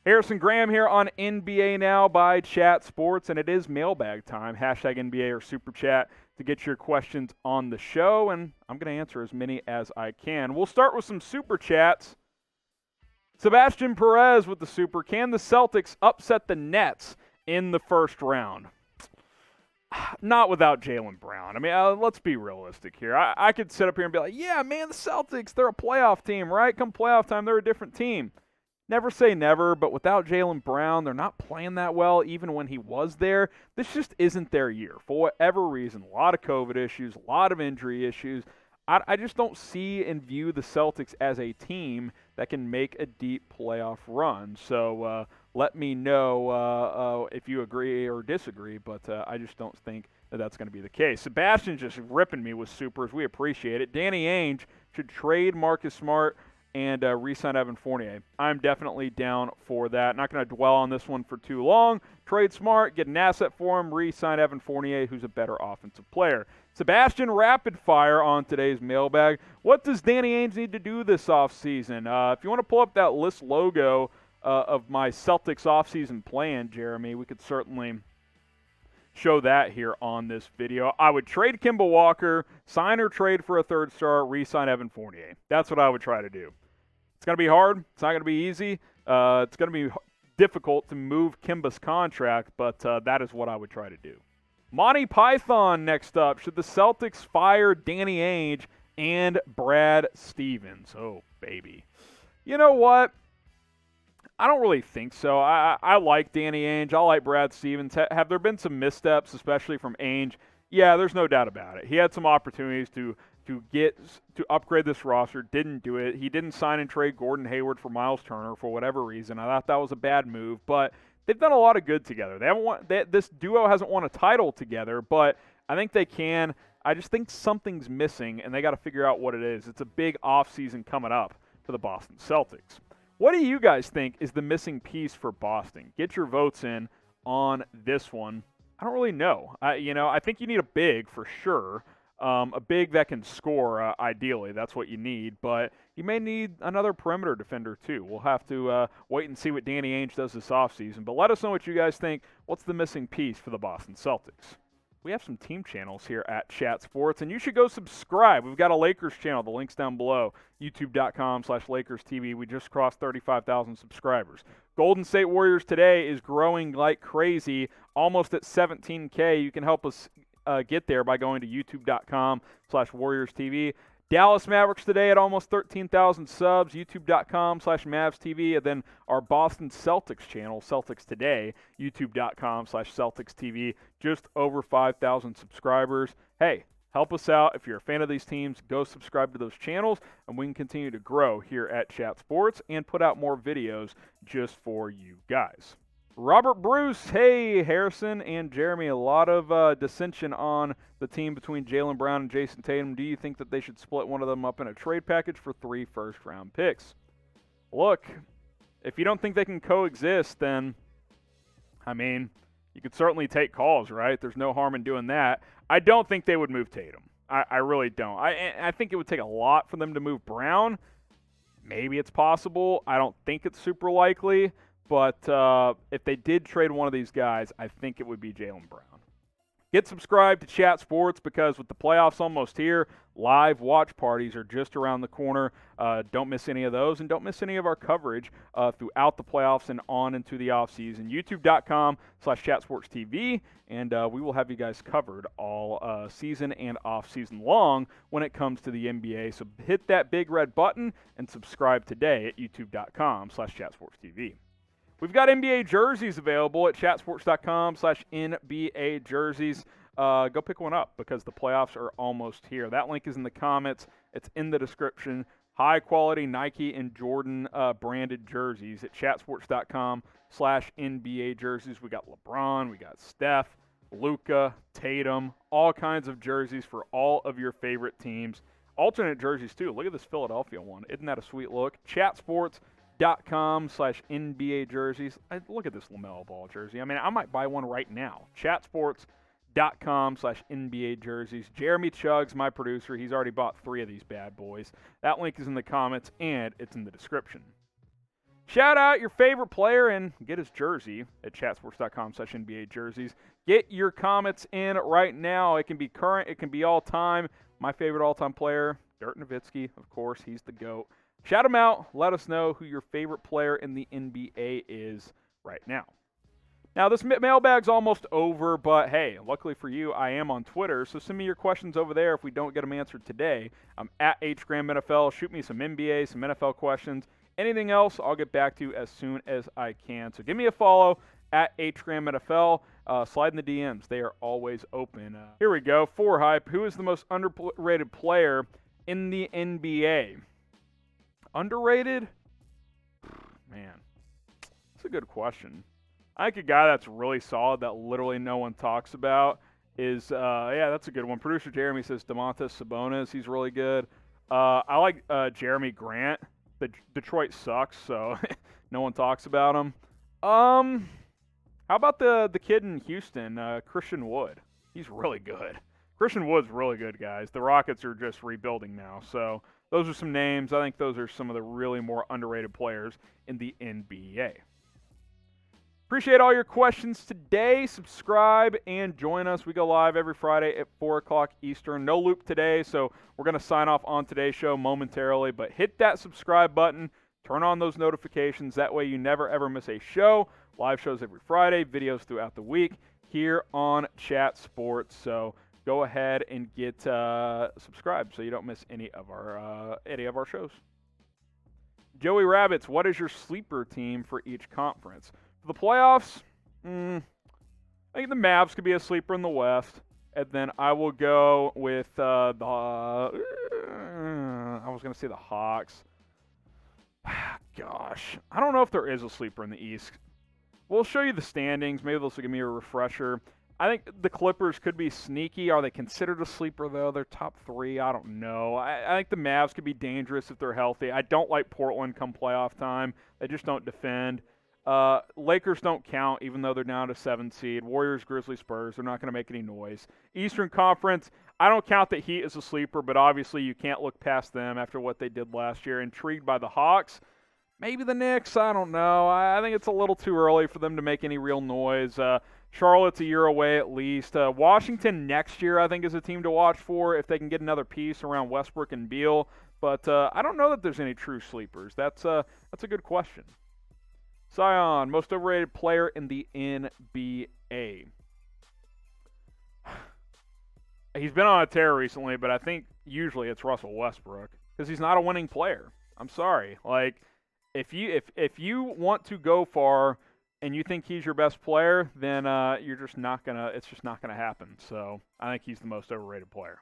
Harrison Graham here on NBA Now by Chat Sports, and it is mailbag time. Hashtag NBA or Super Chat to get your questions on the show, and I'm going to answer as many as I can. We'll start with some Super Chats. Sebastian Perez with the Super. Can the Celtics upset the Nets in the first round? Not without Jaylen Brown. I mean, let's be realistic here. I could sit up here and be like, yeah, man, the Celtics, they're a playoff team, right? Come playoff time, they're a different team. Never say never, but without Jaylen Brown, they're not playing that well even when he was there. This just isn't their year for whatever reason. A lot of COVID issues, a lot of injury issues. I just don't see and view the Celtics as a team that can make a deep playoff run. So let me know if you agree or disagree, but I just don't think that that's going to be the case. Sebastian's just ripping me with supers. We appreciate it. Danny Ainge should trade Marcus Smart and re-sign Evan Fournier. I'm definitely down for that. Not going to dwell on this one for too long. Trade Smart, get an asset for him, re-sign Evan Fournier, who's a better offensive player. Sebastian, rapid fire on today's mailbag. What does Danny Ainge need to do this offseason? If you want to pull up that list logo of my Celtics offseason plan, Jeremy, we could certainly show that here on this video. I would trade Kemba Walker, sign or trade for a third star, re-sign Evan Fournier. That's what I would try to do. It's going to be hard. It's not going to be easy. It's going to be difficult to move Kemba's contract, but that is what I would try to do. Monty Python next up. Should the Celtics fire Danny Ainge and Brad Stevens? Oh, baby. You know what? I don't really think so. I like Danny Ainge. I like Brad Stevens. Have there been some missteps, especially from Ainge? Yeah, there's no doubt about it. He had some opportunities to upgrade this roster, didn't do it. He didn't sign and trade Gordon Hayward for Miles Turner for whatever reason. I thought that was a bad move, but they've done a lot of good together. This duo hasn't won a title together, but I think they can. I just think something's missing, and they got to figure out what it is. It's a big offseason coming up for the Boston Celtics. What do you guys think is the missing piece for Boston? Get your votes in on this one. I don't really know. I think you need a big for sure. A big that can score, ideally. That's what you need. But you may need another perimeter defender, too. We'll have to wait and see what Danny Ainge does this offseason. But let us know what you guys think. What's the missing piece for the Boston Celtics? We have some team channels here at Chat Sports, and you should go subscribe. We've got a Lakers channel. The link's down below, youtube.com/LakersTV. We just crossed 35,000 subscribers. Golden State Warriors today is growing like crazy, almost at 17K. You can help us get there by going to youtube.com/WarriorsTV. Dallas Mavericks today at almost 13,000 subs, youtube.com/MavsTV, and then our Boston Celtics channel, Celtics Today, youtube.com/CelticsTV, just over 5,000 subscribers. Hey, help us out. If you're a fan of these teams, go subscribe to those channels, and we can continue to grow here at Chat Sports and put out more videos just for you guys. Robert Bruce, hey, Harrison and Jeremy, a lot of dissension on the team between Jaylen Brown and Jason Tatum. Do you think that they should split one of them up in a trade package for 3 first-round picks? Look, if you don't think they can coexist, then, I mean, you could certainly take calls, right? There's no harm in doing that. I don't think they would move Tatum. I really don't. I think it would take a lot for them to move Brown. Maybe it's possible. I don't think it's super likely. But if they did trade one of these guys, I think it would be Jaylen Brown. Get subscribed to Chat Sports because with the playoffs almost here, live watch parties are just around the corner. Don't miss any of those, and don't miss any of our coverage throughout the playoffs and on into the offseason. YouTube.com/ChatSportsTV, and we will have you guys covered all season and offseason long when it comes to the NBA. So hit that big red button and subscribe today at YouTube.com/ChatSportsTV. We've got NBA jerseys available at chatsports.com/NBA jerseys. Go pick one up because the playoffs are almost here. That link is in the comments. It's in the description. High-quality Nike and Jordan branded jerseys at chatsports.com/NBA jerseys. We got LeBron, we got Steph, Luka, Tatum, all kinds of jerseys for all of your favorite teams. Alternate jerseys, too. Look at this Philadelphia one. Isn't that a sweet look? chatsports.com/NBA jerseys. Look at this LaMelo Ball jersey. I mean, I might buy one right now. chatsports.com/NBA jerseys. Jeremy Chugg's my producer. He's already bought 3 of these bad boys. That link is in the comments, and it's in the description. Shout out your favorite player and get his jersey at chatsports.com/NBA jerseys. Get your comments in right now. It can be current. It can be all-time. My favorite all-time player, Dirk Nowitzki, of course. He's the GOAT. Shout him out. Let us know who your favorite player in the NBA is right now. Now, this mailbag's almost over, but hey, luckily for you, I am on Twitter, so send me your questions over there if we don't get them answered today. I'm at HGramNFL. Shoot me some NBA, some NFL questions. Anything else, I'll get back to you as soon as I can. So give me a follow at HGramNFL. Slide in the DMs. They are always open. Here we go. For hype, who is the most underrated player in the NBA? Underrated? Man, that's a good question. I think a guy that's really solid that literally no one talks about is, yeah, that's a good one. Producer Jeremy says Domantas Sabonis. He's really good. I like Jeremy Grant. The Detroit sucks, so no one talks about him. How about the kid in Houston, Christian Wood? He's really good. Christian Wood's really good, guys. The Rockets are just rebuilding now, so those are some names. I think those are some of the really more underrated players in the NBA. Appreciate all your questions today. Subscribe and join us. We go live every Friday at 4 o'clock Eastern. No loop today, so we're going to sign off on today's show momentarily. But hit that subscribe button. Turn on those notifications. That way you never, ever miss a show. Live shows every Friday, videos throughout the week here on Chat Sports. So go ahead and get subscribed so you don't miss any of our shows. Joey Rabbits, what is your sleeper team for each conference? For the playoffs, I think the Mavs could be a sleeper in the West. And then I will go with I was going to say the Hawks. Gosh, I don't know if there is a sleeper in the East. We'll show you the standings. Maybe this will give me a refresher. I think the Clippers could be sneaky. Are they considered a sleeper, though? They're top 3. I don't know. I think the Mavs could be dangerous if they're healthy. I don't like Portland come playoff time. They just don't defend. Lakers don't count, even though they're down to 7 seed. Warriors, Grizzlies, Spurs, they're not going to make any noise. Eastern Conference, I don't count the Heat as a sleeper, but obviously you can't look past them after what they did last year. Intrigued by the Hawks. Maybe the Knicks, I don't know. I think it's a little too early for them to make any real noise. Charlotte's a year away at least. Washington next year, I think, is a team to watch for if they can get another piece around Westbrook and Beal. But I don't know that there's any true sleepers. That's a good question. Zion, most overrated player in the NBA. He's been on a tear recently, but I think usually it's Russell Westbrook because he's not a winning player. I'm sorry. Like, if you want to go far and you think he's your best player, then you're just not gonna. It's just not gonna happen. So I think he's the most overrated player.